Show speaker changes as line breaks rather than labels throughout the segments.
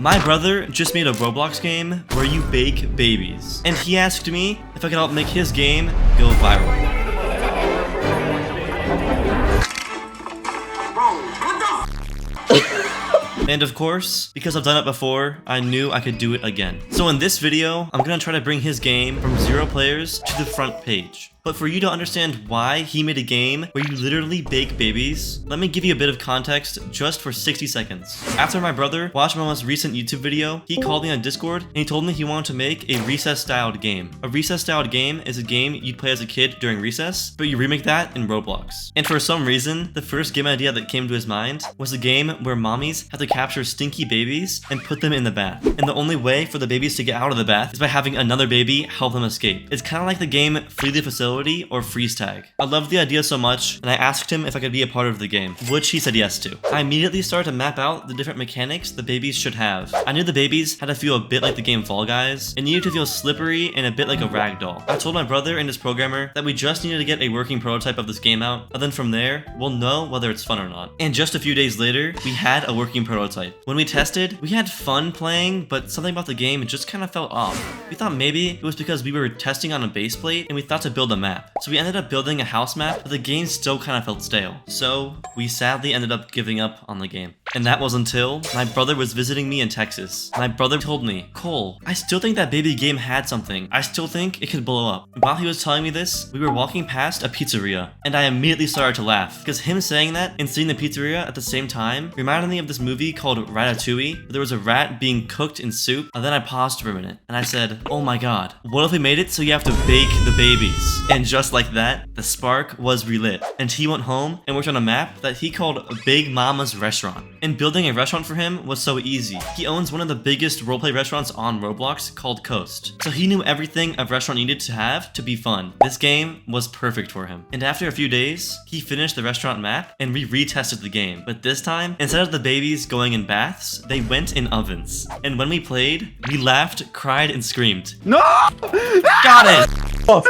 My brother just made a Roblox game where you bake babies, and he asked me if I could help make his game go viral. And of course, because I've done it before, I knew I could do it again. So in this video, I'm gonna try to bring his game from 0 players to the front page. But for you to understand why he made a game where you literally bake babies, let me give you a bit of context just for 60 seconds. After my brother watched my most recent YouTube video, he called me on Discord and he told me he wanted to make a recess-styled game. A recess-styled game is a game you'd play as a kid during recess, but you remake that in Roblox. And for some reason, the first game idea that came to his mind was a game where mommies have to capture stinky babies and put them in the bath. And the only way for the babies to get out of the bath is by having another baby help them escape. It's kind of like the game Flee the Facility or Freeze Tag. I loved the idea so much, and I asked him if I could be a part of the game, which he said yes to. I immediately started to map out the different mechanics the babies should have. I knew the babies had to feel a bit like the game Fall Guys, and needed to feel slippery and a bit like a ragdoll. I told my brother and his programmer that we just needed to get a working prototype of this game out, and then from there, we'll know whether it's fun or not. And just a few days later, we had a working prototype. When we tested, we had fun playing, but something about the game just kind of felt off. We thought maybe it was because we were testing on a base plate, and we thought to build a map. So we ended up building a house map, but the game still kind of felt stale. So we sadly ended up giving up on the game. And that was until my brother was visiting me in Texas. My brother told me, "Cole, I still think that baby game had something. I still think it could blow up." While he was telling me this, we were walking past a pizzeria, and I immediately started to laugh, because him saying that and seeing the pizzeria at the same time reminded me of this movie called Ratatouille, where there was a rat being cooked in soup, and then I paused for a minute, and I said, "Oh my god, what if we made it so you have to bake the babies?" And just like that, the spark was relit, and he went home and worked on a map that he called Big Mama's Restaurant. And building a restaurant for him was so easy. He owns one of the biggest roleplay restaurants on Roblox called Coast. So he knew everything a restaurant needed to have to be fun. This game was perfect for him. And after a few days, he finished the restaurant map and we retested the game. But this time, instead of the babies going in baths, they went in ovens. And when we played, we laughed, cried, and screamed.
No!
Got it!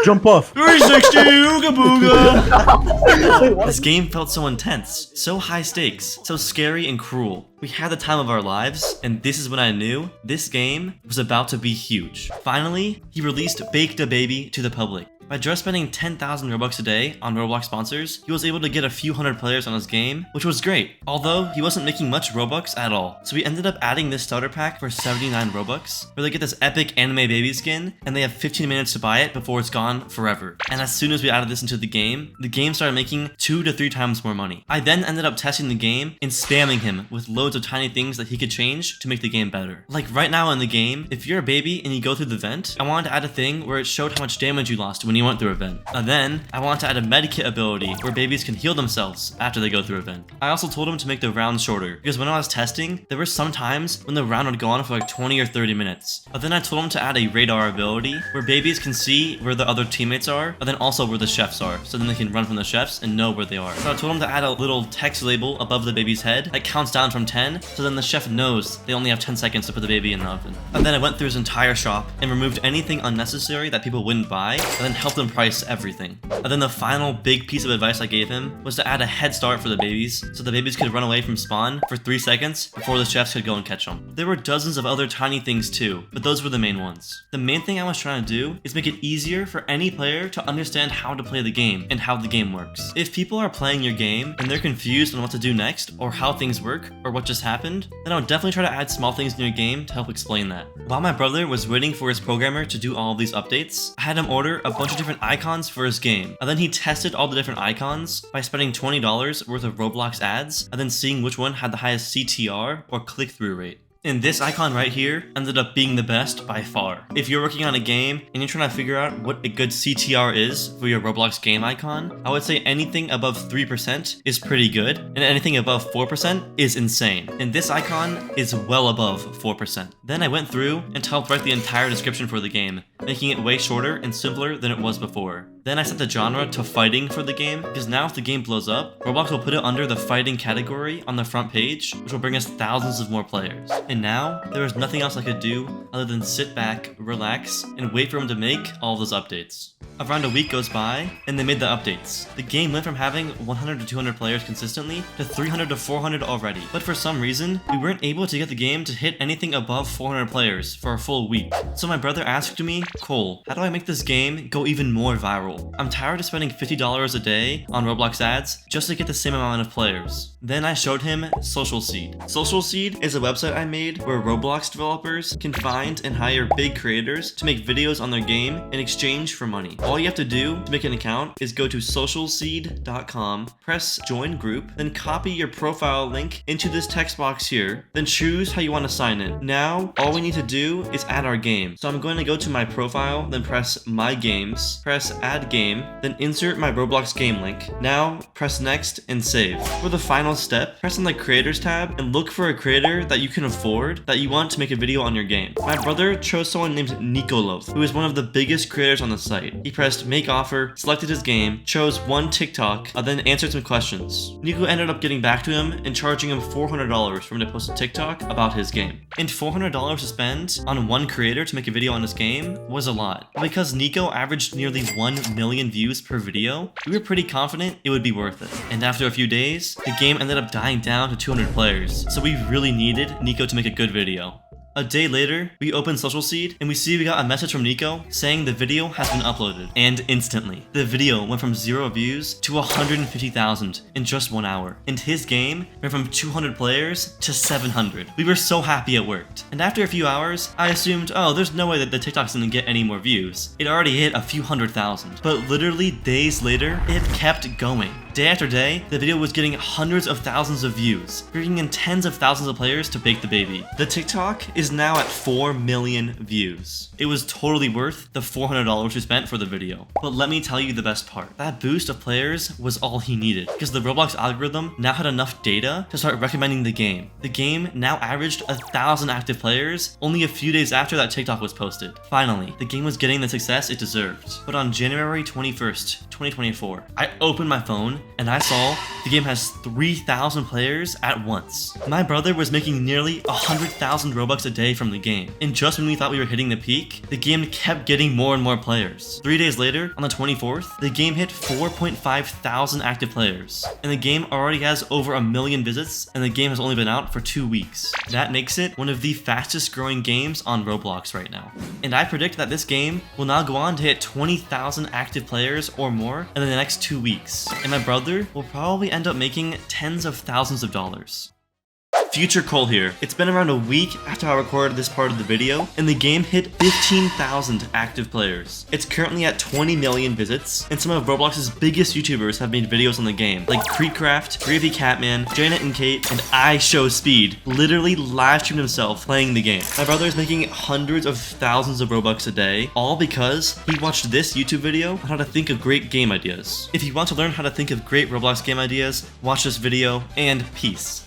Jump off!
360, ooga booga! This game felt so intense, so high stakes, so scary and cruel. We had the time of our lives, and this is when I knew this game was about to be huge. Finally, he released Bake the Baby to the public. By just spending 10,000 Robux a day on Roblox sponsors, he was able to get a few hundred players on his game, which was great. Although, he wasn't making much Robux at all. So we ended up adding this starter pack for 79 Robux, where they get this epic anime baby skin, and they have 15 minutes to buy it before it's gone forever. And as soon as we added this into the game started making 2 to 3 times more money. I then ended up testing the game and spamming him with loads of tiny things that he could change to make the game better. Like right now in the game, if you're a baby and you go through the vent, I wanted to add a thing where it showed how much damage you lost when you went through a vent. And then I want to add a medkit ability where babies can heal themselves after they go through a vent. I also told him to make the round shorter because when I was testing, there were some times when the round would go on for like 20 or 30 minutes. But then I told him to add a radar ability where babies can see where the other teammates are, but then also where the chefs are, so then they can run from the chefs and know where they are. So I told him to add a little text label above the baby's head that counts down from 10, so then the chef knows they only have 10 seconds to put the baby in the oven. And then I went through his entire shop and removed anything unnecessary that people wouldn't buy, and then helped them price everything. And then the final big piece of advice I gave him was to add a head start for the babies, so the babies could run away from spawn for 3 seconds before the chefs could go and catch them. There were dozens of other tiny things too, but those were the main ones. The main thing I was trying to do is make it easier for any player to understand how to play the game and how the game works. If people are playing your game and they're confused on what to do next or how things work or what just happened, then I would definitely try to add small things in your game to help explain that. While my brother was waiting for his programmer to do all of these updates, I had him order a bunch of different icons for his game, and then he tested all the different icons by spending $20 worth of Roblox ads and then seeing which one had the highest CTR or click-through rate. And this icon right here ended up being the best by far. If you're working on a game and you're trying to figure out what a good CTR is for your Roblox game icon, I would say anything above 3% is pretty good, and anything above 4% is insane. And this icon is well above 4%. Then I went through and helped write the entire description for the game, making it way shorter and simpler than it was before. Then I set the genre to fighting for the game, because now if the game blows up, Roblox will put it under the fighting category on the front page, which will bring us thousands of more players. And now, there was nothing else I could do other than sit back, relax, and wait for him to make all those updates. Around a week goes by, and they made the updates. The game went from having 100 to 200 players consistently to 300 to 400 already. But for some reason, we weren't able to get the game to hit anything above 400 players for a full week. So my brother asked me, Cole, how do I make this game go even more viral? I'm tired of spending $50 a day on Roblox ads just to get the same amount of players. Then I showed him Social Seed. Social Seed is a website I made where Roblox developers can find and hire big creators to make videos on their game in exchange for money. All you have to do to make an account is go to socialseed.com, press join group, then copy your profile link into this text box here, then choose how you want to sign in. Now, all we need to do is add our game. So I'm going to go to my profile, then press my games, press add game, then insert my Roblox game link. Now, press next and save. For the final step, press on the creators tab and look for a creator that you can afford that you want to make a video on your game. My brother chose someone named Nikolov, who is one of the biggest creators on the site. He pressed make offer, selected his game, chose one TikTok, then answered some questions. Nico ended up getting back to him and charging him $400 for him to post a TikTok about his game. And $400 to spend on one creator to make a video on his game was a lot. But because Nico averaged nearly 1 million views per video, we were pretty confident it would be worth it. And after a few days, the game ended up dying down to 200 players, so we really needed Nico to make a good video. A day later, we opened Social Seed and we see we got a message from Nico saying the video has been uploaded. And instantly, the video went from 0 views to 150,000 in just 1 hour. And his game went from 200 players to 700. We were so happy it worked. And after a few hours, I assumed, oh, there's no way that the TikTok's gonna get any more views. It already hit a few 100,000. But literally days later, it kept going. Day after day, the video was getting hundreds of thousands of views, bringing in tens of thousands of players to bake the baby. The TikTok is now at 4 million views. It was totally worth the $400 we spent for the video. But let me tell you the best part. That boost of players was all he needed, because the Roblox algorithm now had enough data to start recommending the game. The game now averaged 1,000 active players only a few days after that TikTok was posted. Finally, the game was getting the success it deserved. But on January 21st, 2024, I opened my phone and I saw the game has 3,000 players at once. My brother was making nearly 100,000 Robux a day from the game. And just when we thought we were hitting the peak, the game kept getting more and more players. 3 days later, on the 24th, the game hit 4.5 thousand active players. And the game already has over 1 million visits, and the game has only been out for 2 weeks. That makes it one of the fastest growing games on Roblox right now. And I predict that this game will now go on to hit 20,000 active players or more in the next 2 weeks. And my brother will probably end up making tens of thousands of dollars. Future Cole here. It's been around a week after I recorded this part of the video, and the game hit 15,000 active players. It's currently at 20 million visits, and some of Roblox's biggest YouTubers have made videos on the game, like Creekcraft, Gravy Catman, Janet and Kate, and I Show Speed, literally live streamed himself playing the game. My brother is making hundreds of thousands of Robux a day, all because he watched this YouTube video on how to think of great game ideas. If you want to learn how to think of great Roblox game ideas, watch this video, and peace.